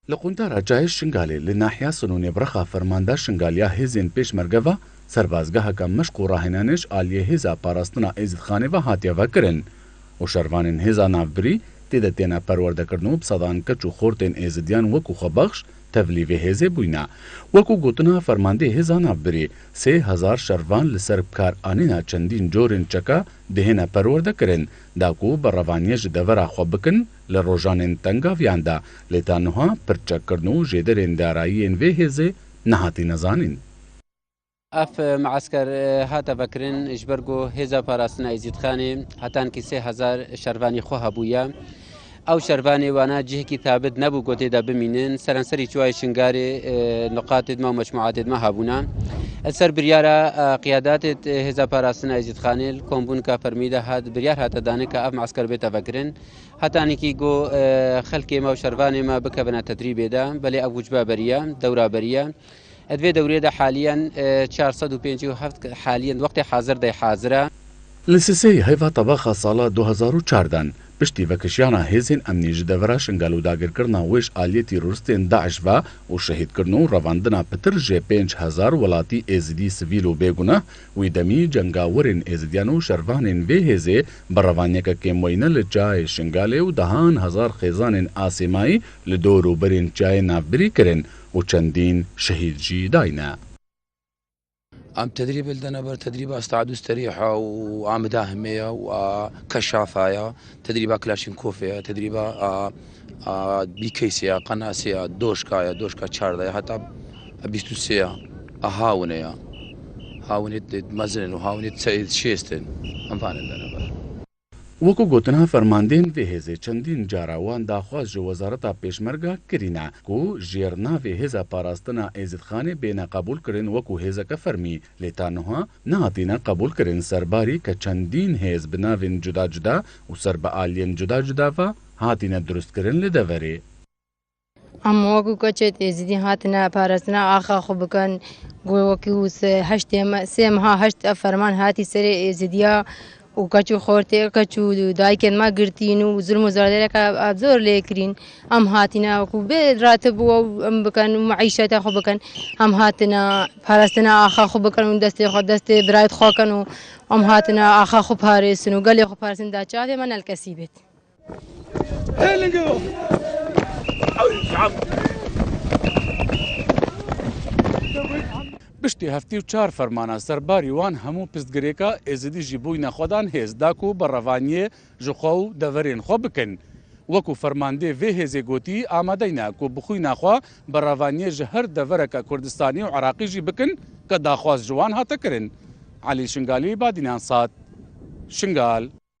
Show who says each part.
Speaker 1: لقوندارا جای شنگالی لناحیه سنونی برخا فرمانده شنگالیا هزین پیشمرگه سربازگاه که مشق و راهنانش آلیه هزا پاراستنا ایزدخانه و هاتیه و کرن و شروانین هزا نافبری تیده تینا پرورده کرنو بصدان کچو خورتین ایزدیان وکو خبخش تبلیغ هزه بوینا وکو گوتنا فرمانده هزا نافبری 3000 شروان لسر بکار آنینا چندین جورین چکا دهینا پرورده کرن داکو بروانیج دورا خواب بکن لروجانین تنگا ویاندا لیتانوها پرچک کرنو جیدرین دارایین وی هزه نهاتی نزانین.
Speaker 2: اف معسكر هاتا بكرن اجبرگو هزا پاراستنا ازید خانه هتان کی 3000 شروانی خو هبویا او شروانی وانا جه کی ثابت نبو گوته دا بمینن سرانسری چوای شنگاری نقاط ما مجموعات ما هبونا السر بريارا قيادات هزا پاراستنا ازید خانه کومبون کا فرمیده هاد بريار هاتا دانه کا اف معسكر بيتا بكرن هتان کی گو خلق ما شروانی ما بکبنا تدریب دا بلی ابو جبا بریا دوره بریا ادوی دوره ده حاليا 457 حاليا وقت حاضر ده حاضره
Speaker 1: لسیسی هیوا طباخا سالا 2014 پشتی وکشیانا هزین امنی جدورا شنگالو داگر کرنا ویش آلیه تیرورستین داعش و شهید کرنو رواندنا پتر جه 5000 ولاتی ازدی سویلو بیگونه وی دمی جنگاورین ازدیانو شروانین وی هزه بروانیکا کموینه لجای شنگاله و دهان هزار خیزانین آسیمایی لدورو برین جای نافبری کرن و چندین شهید جی داینه.
Speaker 3: عم تدريب لنا بر تدريب استعدوا استريحة وعم داهمية وكشافايا تدريبا كلاشينكوفيا تدريبا بيكيسيا قناسيا دوشكا تشاردايا حتى بيستوسيا هاونيا هاونيت مزن وهاونيت سيد شيستن انفان لنا بر
Speaker 1: وکو گوتنها فرماندین وی هزه چندین جاراوان داخواز جو وزارتا پیشمرگا کرینا کو جیرنا وی هزا پاراستنا ایزدخانه بینا قبول کرن وکو هزا که فرمی لیتانوها نهاتینا قبول کرن سرباری که چندین هز بناوین جدا جدا و سرب آلین جدا جدا و هاتینا درست کرن لدوری.
Speaker 4: اما وکو کچت ایزدی هاتنا پاراستنا آخا خوب بکن وکو هشت فرمان هاتی سر ایزدیا و کچو خورته کچو دایکن ما گرتین و ظلم و زرده که ابزار لیکرین هم هاتینا و به راتب و بکن و معیشت خو بکن هم هاتنا پاراستنا آخا خو بکن و دست برایت خو کن و هم هاتنا آخا خو پارسن و گلی خو پارسن دا چاته من الکسیبت.
Speaker 1: پشتی هفتی و 4 فرمانه سرباری وان همو پستگریکا ازدی جیبوینا خودان هز داکو بروانیه جخو دورین خو بکن وکو فرمانده وی هزی گوتی آمادینا کو بخوینا خو بروانیه جهر دورکا کردستانی و عراقی جی بکن که داخواز جوان هاتا کرن. علی شنگالی بادینان سات شنگال